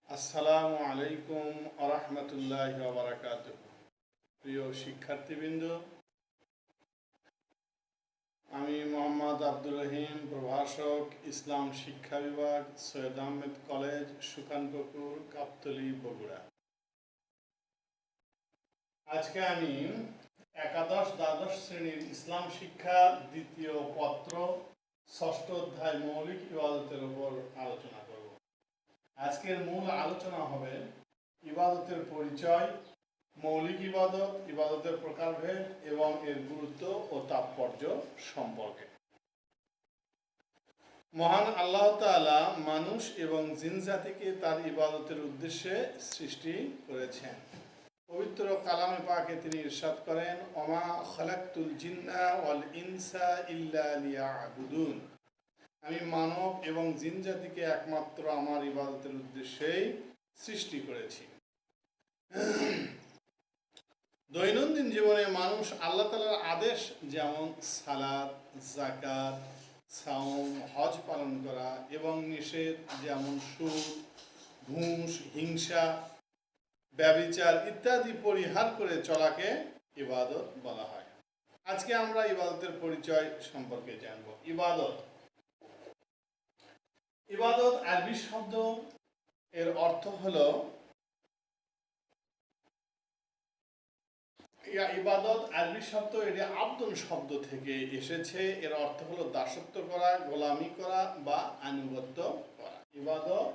আসসালামু আলাইকুম আরহামতুল্লাহি ওয়া বারাকাতুহু। প্রিয় শিক্ষার্থীবৃন্দ, আমি মোহাম্মদ আব্দুর রহিম, প্রভাষক, ইসলাম শিক্ষা বিভাগ, সৈয়দ আহমেদ কলেজ, সুকানপুকুর, গাবতলী, বগুড়া। আজকে আমি একাদশ দ্বাদশ শ্রেণীর ইসলাম শিক্ষা দ্বিতীয় পত্র ষষ্ঠ অধ্যায় মৌলিক ইবাদতের উপর আলোচনা করব। আজকের মূল আলোচনা হবে ইবাদতের পরিচয়, মৌলিক ইবাদত, ইবাদতের প্রকারভেদ এবং এর গুরুত্ব ও তাৎপর্য সম্পর্কে। মহান আল্লাহ তাআলা মানুষ এবং জিন জাতিকে তার ইবাদতের উদ্দেশ্যে সৃষ্টি করেছেন। পবিত্র কালামে পাকে তিনি ইরশাদ করেন, ওমা খালাকতুল জিন্না ওয়াল ইনসা ইল্লা লিয়াবুদুন। আমি মানব এবং জিন জাতিকে একমাত্র আমার ইবাদতের উদ্দেশ্যেই সৃষ্টি করেছি। দৈনন্দিন জীবনে মানুষ আল্লাহ তাআলার আদেশ যেমন সালাত, যাকাত, সাওম, হজ পালন করা এবং নিষেধ যেমন সুদ, ঘুষ, হিংসা, ব্যভিচার ইত্যাদি পরিহার করে চলাকে ইবাদত বলা হয়। আজকে আমরা ইবাদতের পরিচয় সম্পর্কে জানব। ইবাদত আরবি শব্দ, এর অর্থ হলো ইবাদত আরবি শব্দ এটি আব্দুন শব্দ থেকে এসেছে। এর অর্থ হলো দাসত্ব করা, গোলামি করা বা আনুগত্য করা। ইবাদত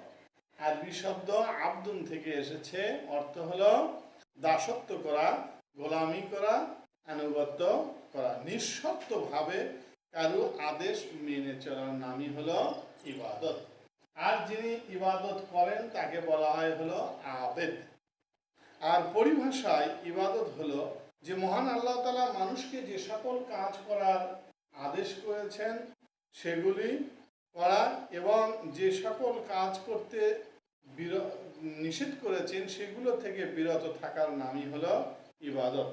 আরবি শব্দ আব্দুন থেকে এসেছে, অর্থ হলো দাসত্ব করা, গোলামি করা, আনুগত্য করা। নিঃশর্তভাবে কারো আদেশ মেনে চলার নামই হলো ইবাদত। আর যিনি ইবাদত করেন তাকে বলা হয় হলো আবেদ। আর পরিভাষায় ইবাদত হলো যে মহান আল্লাহ তাআলা মানুষকে যে সকল কাজ করার আদেশ করেছেন সেগুলি করা এবং যে সকল কাজ করতে নিষেধ করেছেন সেগুলো থেকে বিরত থাকার নামই হলো ইবাদত।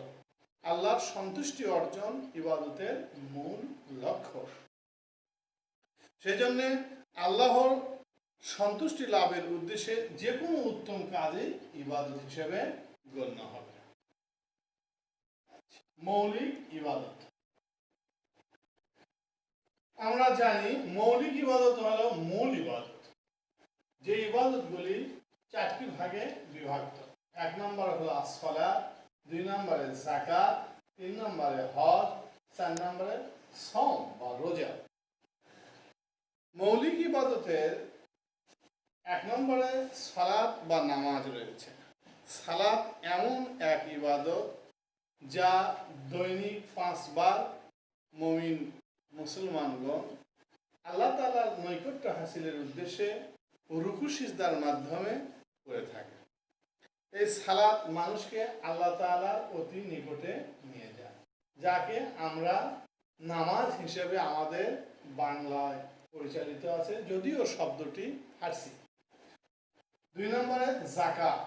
আল্লাহর সন্তুষ্টি অর্জন ইবাদতের মূল লক্ষ্য। সেজন্য আল্লাহর সন্তুষ্টি লাভের উদ্দেশ্যে যে কোনো উত্তম কাজই ইবাদত হিসেবে গণ্য হবে। মৌলিক ইবাদত, আমরা জানি মৌলিক ইবাদত হলো মূল ইবাদত, যে ইবাদতগুলি চারটি ভাগে বিভক্ত। এক নম্বরে হলো আসসালাত, দুই নম্বরে যাকাত, তিন নম্বরে হজ, চার নম্বরে সাওম বা রোজা। মৌলিক ইবাদতের এক নম্বরে সালাত বা নামাজ রয়েছে। সালাত এমন এক ইবাদত যা দৈনিক 5 বার মুমিন মুসলমানগণ আল্লাহ তাআলার নৈকট্য হাসিলের উদ্দেশ্যে রুকু সিজদার মাধ্যমে করে থাকে। এই সালাত মানুষকে আল্লাহ তাআলার অতি নিকটে নিয়ে যায়, যাকে আমরা নামাজ হিসেবে আমাদের বাংলায় পরিচালিত আছে, যদিও শব্দটি ফার্সি। দুই নম্বরে যাকাত।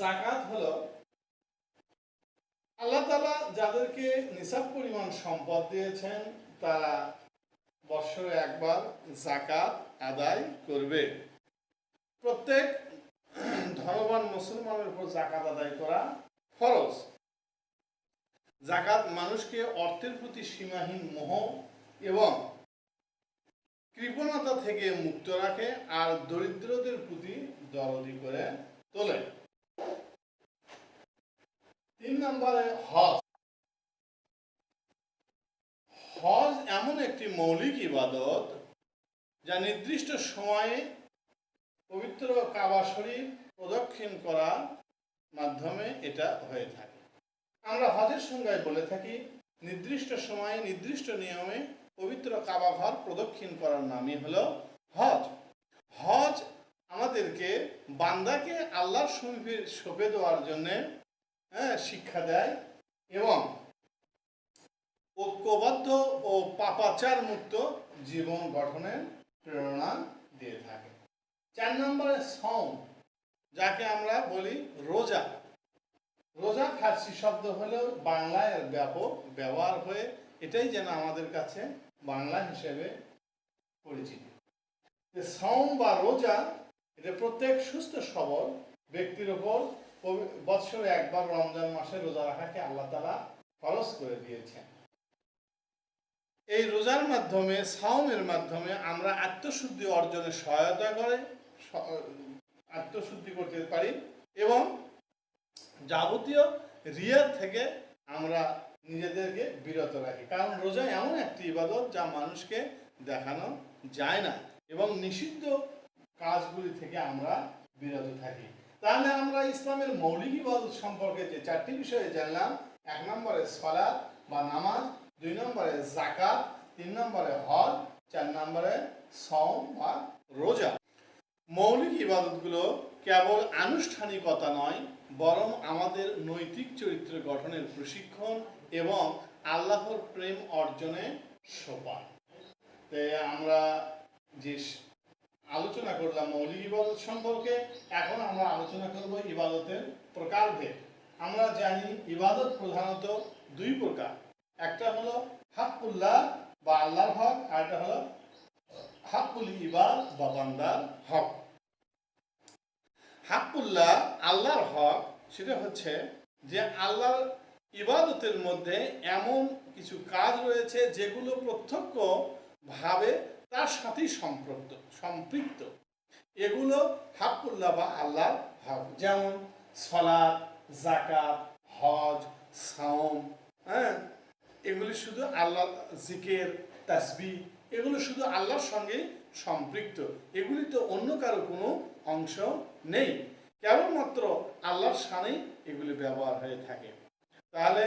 যাকাত হলো আল্লাহ তাআলা যাদেরকে নিসাব পরিমাণ সম্পদ দিয়েছেন তারা বছরে একবার যাকাত আদায় করবে। প্রত্যেক ধনবান মুসলমানের উপর যাকাত আদায় করা ফরজ। যাকাত মানুষকে অর্থের প্রতি সীমাহীন মোহ এবং কৃপণতা থেকে মুক্ত রাখে আর দরিদ্রদের প্রতি দরদি করে তোলে। তিন নম্বরে হজ। হজ এমন একটি মৌলিক ইবাদত যা নির্দিষ্ট সময়ে পবিত্র কাবা শরীফ প্রদক্ষিণ করার মাধ্যমে এটা হয়ে থাকে। আমরা হজের সংজ্ঞায় বলে থাকি নির্দিষ্ট সময়ে নির্দিষ্ট নিয়মে পবিত্র কাবা ঘর প্রদক্ষিণ করার নামই হলো হজ। হজ আমাদেরকে বান্দাকে আল্লাহর সমীপে সঁপে দেওয়ার জন্যে শিক্ষা দেয় এবং ঐক্যবদ্ধ ও পাপাচার মুক্ত জীবন গঠনের প্রেরণা দিয়ে থাকে। 4 নম্বরে সাওম, যাকে আমরা বলি রোজা। রোজা ফার্সি শব্দ হলেও বাংলায় ব্যাপক ব্যবহার হয়ে এটাই যেন আমাদের কাছে বাংলা হিসেবে পরিচিত। সাওম বা রোজা এটা প্রত্যেক সুস্থ সবল ব্যক্তির ওপর বৎসরে একবার রমজান মাসে রোজা রাখাকে আল্লাহ তাআলা ফরজ করে দিয়েছেন। এই রোজার মাধ্যমে, সাওমের মাধ্যমে আমরা আত্মশুদ্ধি অর্জনে সহায়তা করে, আত্মশুদ্ধি করতে পারি এবং যাবতীয় রিয়া থেকে আমরা নিজেদেরকে বিরত রাখি। কারণ রোজা এমন একটি ইবাদত যা মানুষকে দেখানো যায় না এবং নিষিদ্ধ কাজগুলি থেকে আমরা বিরত থাকি। তাহলে আমরা ইসলামের মৌলিক ইবাদত সম্পর্কে যে চারটি বিষয়ে জানলাম, 1 নম্বরে সালাত বা নামাজ, 2 নম্বরে যাকাত, 3 নম্বরে হজ, 4 নম্বরে সাওম বা রোজা। মৌলিক ইবাদতগুলো কেবল আনুষ্ঠানিকতা নয়, বরং আমাদের নৈতিক চরিত্র গঠনের প্রশিক্ষণ এবং আল্লাহর প্রেম অর্জনে সোপান। তাই আমরা যে আলোচনা করলাম মৌলিক ইবাদত সম্পর্কে, এখন আমরা আলোচনা করব ইবাদতের প্রকারভেদ। আমরা জানি ইবাদত প্রধানত 2 প্রকার, একটা হলো হাক্কুল্লাহ বা আল্লাহর হক, আর একটা হলো হাক্কুল ইবাদ বা বান্দার হক। হাক্কুল্লাহ, আল্লাহর হক, সেটা হচ্ছে যে আল্লাহর ইবাদতের মধ্যে এমন কিছু কাজ রয়েছে যেগুলো প্রত্যক্ষভাবে তার সাথেই সম্পৃক্ত। এগুলো হাক্কুল্লাহ বা আল্লাহর হক, যেমন সালাত, যাকাত, হজ, সাওম, এগুলি শুধু আল্লাহ, জিকির, তাসবিহ, এগুলো শুধু আল্লাহর সঙ্গে সম্পৃক্ত। এগুলি তো অন্য কারো কোনো অংশ নেই, কেবলমাত্র আল্লাহর শানেই এগুলি ব্যবহার হয়ে থাকে। তাহলে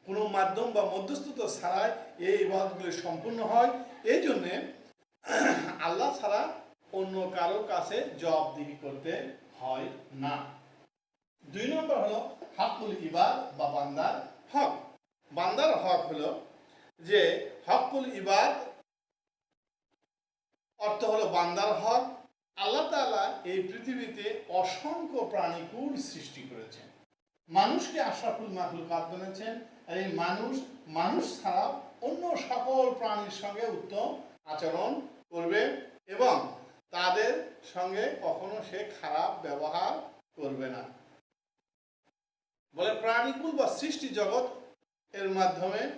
কোনো মাধ্যম বা মধ্যস্থতা ছাড়াই এই ইবাদতগুলি সম্পূর্ণ হয়। এই জন্যে আল্লাহ ছাড়া অন্য কারো কাছে জবাবদিহি করতে হয় না। 2 নম্বর হলো হাক্কুল ইবাদ বা বান্দার হক। বান্দার হক হলো যে হকুল ইবাদ অর্থ হলো বান্দার হক। আল্লাহ তাআলা এই পৃথিবীতে অসংখ্য প্রাণীকুল সৃষ্টি করেছেন, মানুষকে আশরাফুল মাখলুকাত বানিয়েছেন। আর এই মানুষ ছাড়া অন্য সকল প্রাণীর সঙ্গে উত্তম আচরণ করবে এবং তাদের সঙ্গে কখনো সে খারাপ ব্যবহার করবে না। বলে প্রাণীকুল বা সৃষ্টি জগৎ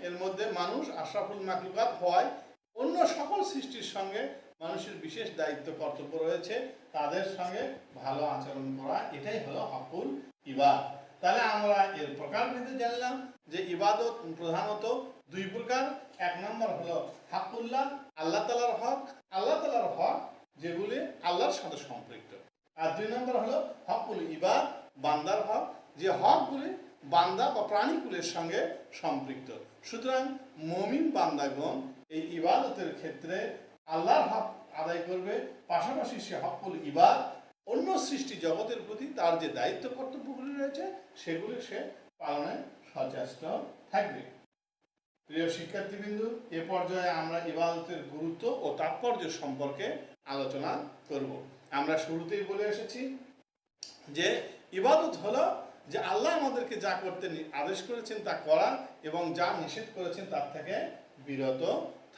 এর মধ্যে মানুষ আশরাফুল মাখলুকাত হওয়ায় অন্য সকল সৃষ্টির সঙ্গে মানুষের বিশেষ দায়িত্ব কর্তব্য রয়েছে, তাদের সঙ্গে ভালো আচরণ করা। এটাই হলো হকুল ইবাদ। তাহলে আমরা এর প্রকারভেদে জানলাম যে ইবাদত প্রধানত 2 প্রকার। 1 নম্বর হলো হাক্কুল্লাহ, আল্লাহ তাআলার হক, আল্লাহ তাআলার হক যেগুলি আল্লাহর সাথে সম্পৃক্ত। আর 2 নম্বর হলো হকুল ইবাদ, বান্দার হক, যে হকগুলি বান্দা বা প্রাণীকুলের সঙ্গে সম্পৃক্ত। সুতরাং মুমিন বান্দাগণ এই ইবাদতের ক্ষেত্রে আল্লাহর হক আদায় করবে, পাশাপাশি সে হকুল ইবাদ অন্য সৃষ্টি জগতের প্রতি তার যে দায়িত্ব কর্তব্যগুলি রয়েছে সেগুলি সে পালনে সচেষ্ট থাকবে। প্রিয় শিক্ষার্থীবৃন্দ, এ পর্যায়ে আমরা ইবাদতের গুরুত্ব ও তাৎপর্য সম্পর্কে আলোচনা করব। আমরা শুরুতেই বলে এসেছি যে ইবাদত হলো যে আল্লাহ আমাদেরকে যা করতে আদেশ করেছেন তা করা এবং যা নিষেধ করেছেন তার থেকে বিরত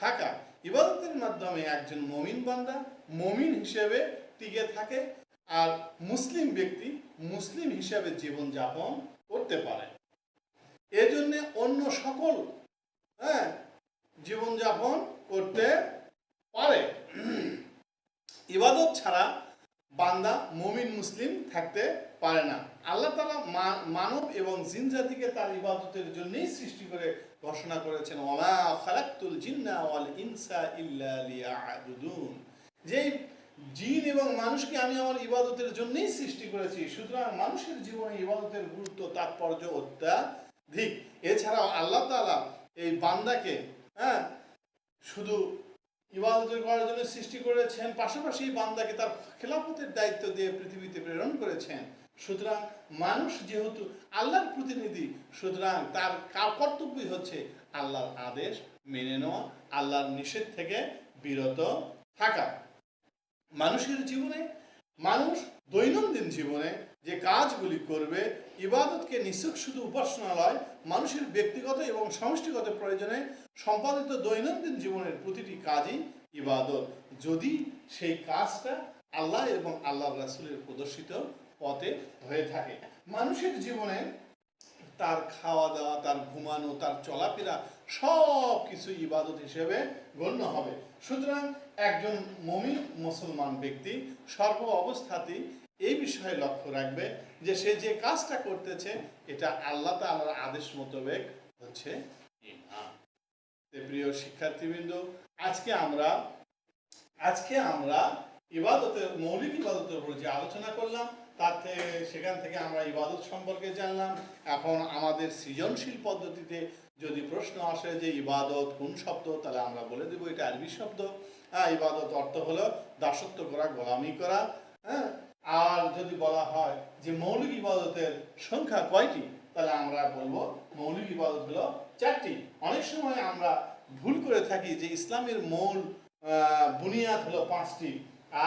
থাকা। ইবাদতের মাধ্যমে একজন মুমিন বান্দা মুমিন হিসেবে টিকে থাকে আর মুসলিম ব্যক্তি মুসলিম হিসেবে জীবনযাপন করতে পারে। এজন্য অন্য সকল জীবনযাপন করতে পারে। ইবাদত ছাড়া বান্দা মুমিন মুসলিম থাকতে পারে না। আল্লাহ তাআলা মানব এবং জিন জাতিকে তার ইবাদতের জন্যই সৃষ্টি করে ঘোষণা করেছেন, ওয়া খালাকতুল জিন্না ওয়াল ইনসা ইল্লা লিয়াবুদুন, যে জিন এবং মানুষকে আমি আমার ইবাদতের জন্যই সৃষ্টি করেছি। সুতরাং মানুষের জীবনে ইবাদতের গুরুত্ব তাৎপর্য অত্যাধিক। এছাড়াও আল্লাহ তাআলা এই বান্দাকে শুধু ইবাদত করার জন্য সৃষ্টি করেছেন, পাশাপাশি বান্দাকে তার খেলাফতের দায়িত্ব দিয়ে পৃথিবীতে প্রেরণ করেছেন। সুতরাং মানুষ যেহেতু আল্লাহর প্রতিনিধি, সুতরাং তার কর্তব্যই হচ্ছে আল্লাহর আদেশ মেনে নেওয়া, আল্লাহর নিষেধ থেকে বিরত থাকা। মানুষের জীবনে মানুষ দৈনন্দিন জীবনে যে কাজগুলি করবে, ইবাদতকে নিছক শুধু উপাসনালয়, মানুষের ব্যক্তিগত এবং সমষ্টিগত প্রয়োজনে সম্পাদিত দৈনন্দিন জীবনের প্রতিটি কাজই ইবাদত, যদি সেই কাজটা আল্লাহ এবং আল্লাহ রাসূলের প্রদর্শিত পথে হয়ে থাকে। মানুষের জীবনে তার খাওয়া দাওয়া, তার ঘুমানো, তার চলাফেরা সব কিছু ইবাদত হিসেবে গণ্য হবে। সুতরাং একজন মুমিন মুসলমান ব্যক্তি সর্ব অবস্থাতেই এই বিষয়ে লক্ষ্য রাখবে যে সে যে কাজটা করতেছে এটা আল্লাহ তাআলার আদেশ মোতাবেক হচ্ছে কিনা। প্রিয় শিক্ষার্থীবৃন্দ, আজকে আমরা ইবাদতের মৌলিক ইবাদতের উপর যে আলোচনা করলাম সেখান থেকে আমরা ইবাদত সম্পর্কে জানলাম। এখন আমাদের সৃজনশীল পদ্ধতিতে যদি প্রশ্ন আসে যে ইবাদত কোন শব্দ, তাহলে আমরা বলে দেবো এটা আরবি শব্দ। ইবাদত অর্থ হলো দাসত্ব করা, গোলামি করা। হ্যাঁ, আর যদি বলা হয় যে মৌলিক ইবাদতের সংখ্যা কয়টি, তাহলে আমরা বলবো মৌলিক ইবাদত হলো 4টি। অনেক সময় আমরা ভুল করে থাকি যে ইসলামের মূল বুনিয়াদ হলো 5টি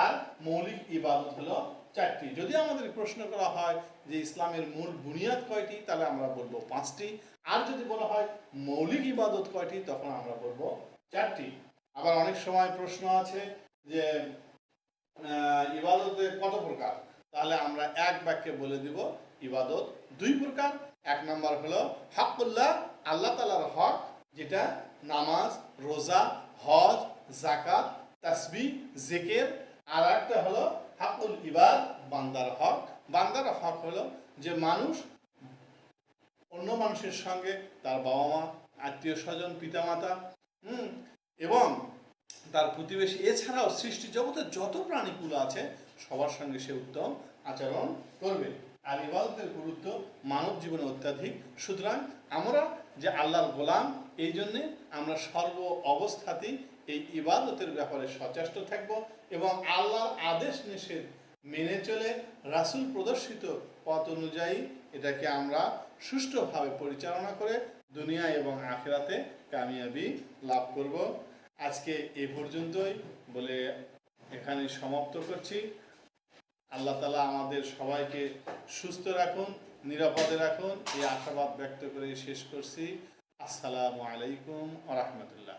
আর মৌলিক ইবাদত হলো 4টি। যদি আমাদের প্রশ্ন করা হয় যে ইসলামের মূল বুনিয়াদ কয়টি, তাহলে আমরা বলবো 5টি। আর যদি বলা হয় মৌলিক ইবাদত কয়টি, তখন আমরা বলবো 4টি। আবার অনেক সময় প্রশ্ন আছে যে ইবাদতের কত প্রকার, তাহলে আমরা এক বাক্যে বলে দিব ইবাদত 2 প্রকার। 1 নম্বর হলো হকুল্লাহ, আল্লাহ তাআলার হক, যেটা নামাজ, রোজা, হজ, যাকাত, তাসবিহ, জিকির। আর একটা হলো হকুল ইবাদ, বান্দার হক। বান্দার হক হলো যে মানুষ অন্য মানুষের সঙ্গে, তার বাবা মা, আত্মীয় স্বজন, পিতামাতা এবং তার প্রতিবেশী, এছাড়াও সৃষ্টি জগতের যত প্রাণীগুলো আছে সবার সঙ্গে সে উত্তম আচরণ করবে। আর ইবাদতের গুরুত্ব মানব জীবনে অত্যাধিক। সুতরাং আমরা যে আল্লাহর গোলাম, এই জন্যে আমরা সর্ব অবস্থাতেই এই ইবাদতের ব্যাপারে সচেষ্ট থাকব এবং আল্লাহর আদেশ নিষেধ মেনে চলে রাসূল প্রদর্শিত পথ অনুযায়ী এটাকে আমরা সুষ্ঠুভাবে পরিচালনা করে দুনিয়া এবং আখিরাতে কামিয়াবি লাভ করব। আজকে এই পর্যন্তই বলে এখানে সমাপ্ত করছি। আল্লাহ তাআলা আমাদের সবাইকে সুস্থ রাখুন, নিরাপদে রাখুন, এই আশাবাদ ব্যক্ত করে শেষ করছি। আসসালামু আলাইকুম ওয়া রাহমাতুল্লাহ।